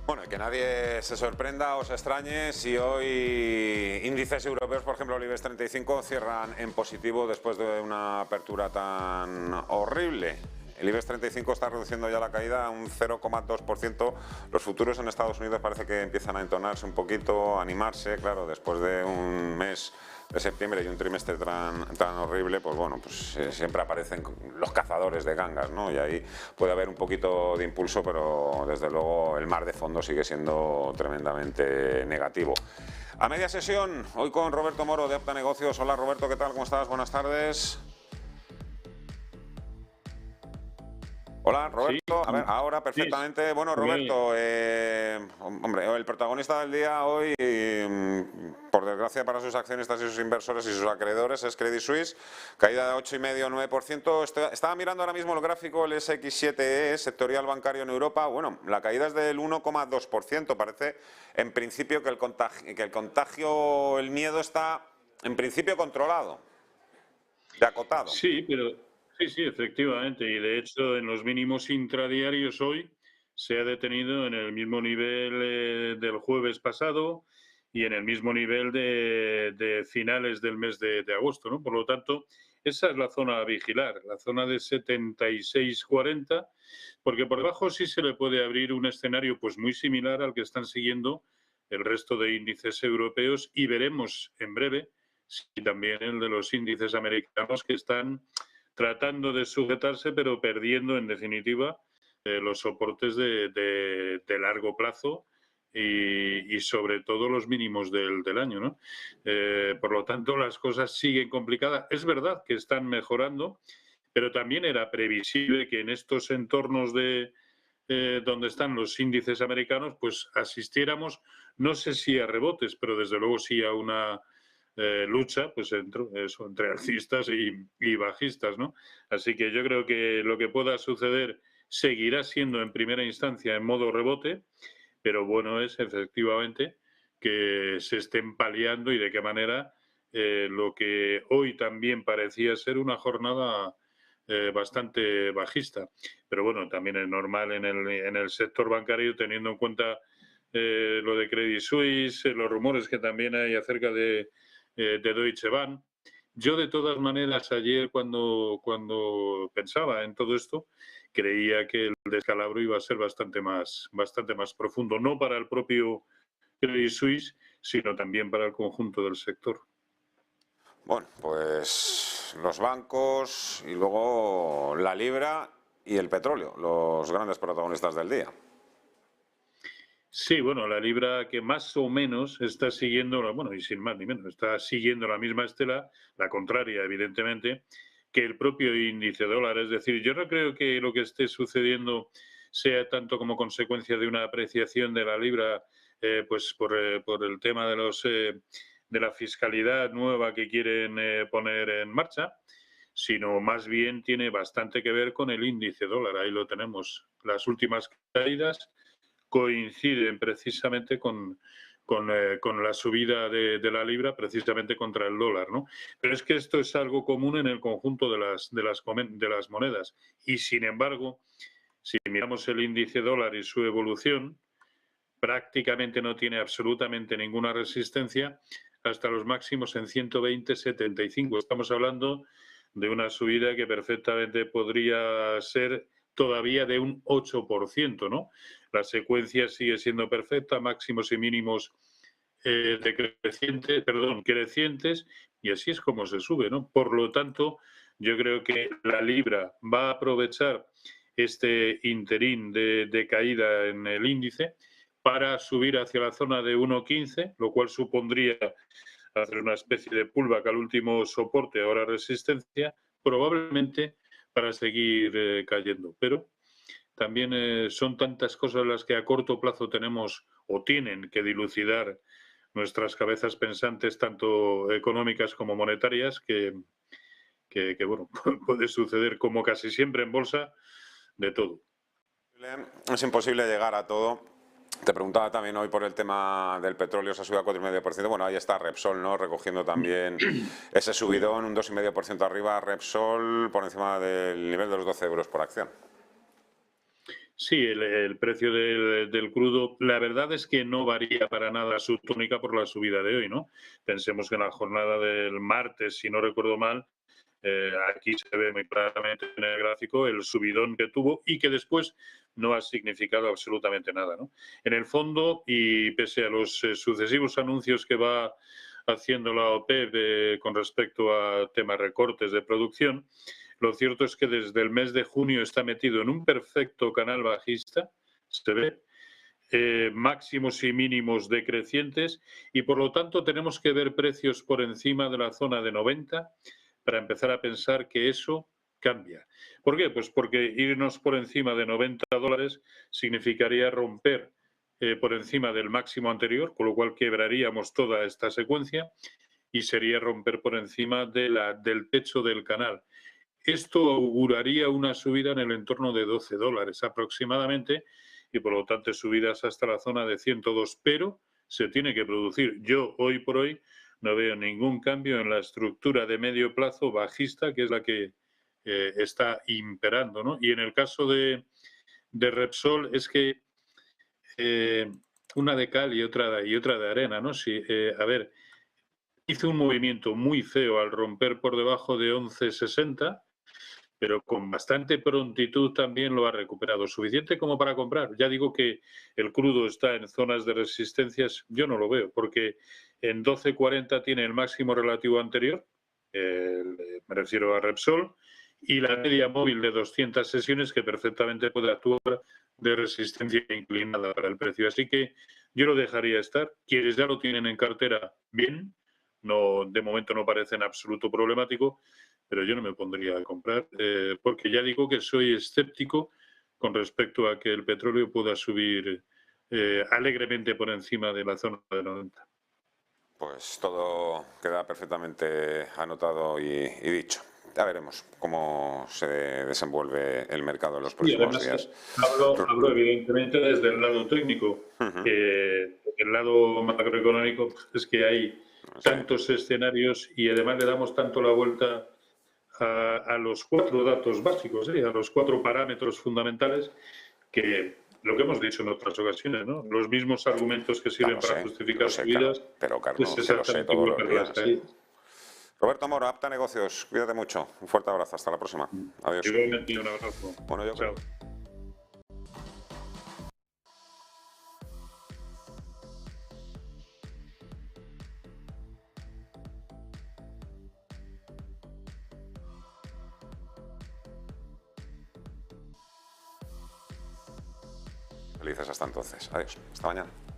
Bueno, que nadie se sorprenda o se extrañe si hoy índices europeos, por ejemplo el IBEX 35, cierran en positivo después de una apertura tan horrible. El IBEX 35 está reduciendo ya la caída a un 0,2%. Los futuros en Estados Unidos parece que empiezan a entonarse un poquito, a animarse, claro, después de un mes de septiembre y un trimestre tan horrible, pues bueno, pues siempre aparecen los cazadores de gangas, ¿no? Y ahí puede haber un poquito de impulso, pero desde luego el mar de fondo sigue siendo tremendamente negativo. A media sesión, hoy con Roberto Moro de Opta Negocios. Hola Roberto, ¿qué tal? ¿Cómo estás? Buenas tardes. Hola Roberto, Sí, a ver, ahora perfectamente. sí, Bueno me oye. Roberto, hombre, el protagonista del día hoy, por desgracia para sus accionistas y sus inversores y sus acreedores, es Credit Suisse, caída de 8,5–9%. Estaba mirando ahora mismo el gráfico, el SX7E, sectorial bancario en Europa. Bueno, la caída es del 1,2%. Parece en principio que el contagio, el miedo está en principio controlado, de acotado. Sí, sí, efectivamente. Y de hecho, en los mínimos intradiarios hoy se ha detenido en el mismo nivel del jueves pasado y en el mismo nivel de finales del mes de agosto, ¿no? Por lo tanto, esa es la zona a vigilar, la zona de 76,40, porque por debajo sí se le puede abrir un escenario pues muy similar al que están siguiendo el resto de índices europeos, y veremos en breve y también el de los índices americanos, que están tratando de sujetarse, pero perdiendo en definitiva los soportes de largo plazo y sobre todo los mínimos del año, ¿no? Por lo tanto, las cosas siguen complicadas. Es verdad que están mejorando, pero también era previsible que en estos entornos de donde están los índices americanos, pues asistiéramos, no sé si a rebotes, pero desde luego sí a una lucha pues entre alcistas y bajistas, ¿no? Así que yo creo que lo que pueda suceder seguirá siendo en primera instancia en modo rebote, pero bueno es efectivamente que se estén paliando y de qué manera lo que hoy también parecía ser una jornada bastante bajista. Pero bueno, también es normal en el sector bancario, teniendo en cuenta lo de Credit Suisse, los rumores que también hay acerca de Deutsche Bank. Yo, de todas maneras, ayer cuando pensaba en todo esto, creía que el descalabro iba a ser bastante más profundo, no para el propio Credit Suisse, sino también para el conjunto del sector. Bueno, pues los bancos y luego la libra y el petróleo, los grandes protagonistas del día. Sí, bueno, la libra que más o menos está siguiendo, bueno, y sin más ni menos, está siguiendo la misma estela, la contraria, evidentemente, que el propio índice dólar. Es decir, yo no creo que lo que esté sucediendo sea tanto como consecuencia de una apreciación de la libra, pues por el tema de la fiscalidad nueva que quieren poner en marcha, sino más bien tiene bastante que ver con el índice dólar. Ahí lo tenemos. Las últimas caídas coinciden precisamente con la subida de la libra, precisamente contra el dólar, ¿no? Pero es que esto es algo común en el conjunto de las monedas. Y sin embargo, si miramos el índice dólar y su evolución, prácticamente no tiene absolutamente ninguna resistencia hasta los máximos en 120,75. Estamos hablando de una subida que perfectamente podría ser todavía de un 8%, ¿no? La secuencia sigue siendo perfecta, máximos y mínimos crecientes, y así es como se sube, ¿no? Por lo tanto, yo creo que la libra va a aprovechar este interín de caída en el índice para subir hacia la zona de 1,15, lo cual supondría hacer una especie de pullback al último soporte, ahora resistencia, probablemente para seguir cayendo. Pero también son tantas cosas las que a corto plazo tenemos o tienen que dilucidar nuestras cabezas pensantes, tanto económicas como monetarias, que bueno, puede suceder, como casi siempre en bolsa, de todo. Es imposible llegar a todo. Te preguntaba también hoy por el tema del petróleo, se ha subido a 4,5%. Bueno, ahí está Repsol, ¿no? Recogiendo también ese subidón, un 2,5% arriba. Repsol por encima del nivel de los 12 euros por acción. Sí, el precio del crudo, la verdad es que no varía para nada su tónica por la subida de hoy, ¿no? Pensemos que en la jornada del martes, si no recuerdo mal, aquí se ve muy claramente en el gráfico el subidón que tuvo y que después no ha significado absolutamente nada, ¿no? En el fondo, y pese a los sucesivos anuncios que va haciendo la OPEP con respecto a temas recortes de producción, lo cierto es que desde el mes de junio está metido en un perfecto canal bajista, se ve, máximos y mínimos decrecientes, y por lo tanto tenemos que ver precios por encima de la zona de 90 para empezar a pensar que eso cambia. ¿Por qué? Pues porque irnos por encima de 90 dólares significaría romper por encima del máximo anterior, con lo cual quebraríamos toda esta secuencia y sería romper por encima del techo del canal. Esto auguraría una subida en el entorno de 12 dólares aproximadamente y por lo tanto subidas hasta la zona de 102, pero se tiene que producir. Yo hoy por hoy no veo ningún cambio en la estructura de medio plazo bajista, que es la que está imperando, ¿no? Y en el caso de Repsol es que una de cal y otra de arena, ¿no? Si, a ver, hizo un movimiento muy feo al romper por debajo de 11,60, pero con bastante prontitud también lo ha recuperado. ¿Suficiente como para comprar? Ya digo que el crudo está en zonas de resistencias, yo no lo veo, porque en 12,40 tiene el máximo relativo anterior, me refiero a Repsol, y la media móvil de 200 sesiones que perfectamente puede actuar de resistencia inclinada para el precio. Así que yo lo dejaría estar. Quienes ya lo tienen en cartera, bien. No, de momento no parece en absoluto problemático, pero yo no me pondría a comprar, porque ya digo que soy escéptico con respecto a que el petróleo pueda subir alegremente por encima de la zona de 90. Pues todo queda perfectamente anotado y dicho. Ya veremos cómo se desenvuelve el mercado en los Y próximos además días. hablo evidentemente desde el lado técnico. Ujú. El lado macroeconómico es que hay Sí. tantos escenarios y además le damos tanto la vuelta a los 4 datos básicos, a los 4 parámetros fundamentales, que lo que hemos dicho en otras ocasiones, ¿no? Los mismos argumentos que sirven para Lo justificar sé, subidas pero es Carlos, que lo sé exactamente todos igual los para las días. caídas. Roberto Moro, Apta Negocios, cuídate mucho. Un fuerte abrazo, hasta la próxima. Adiós. Igualmente, un abrazo. Bueno, yo Chao. creo. Felices hasta entonces. Adiós. Hasta mañana.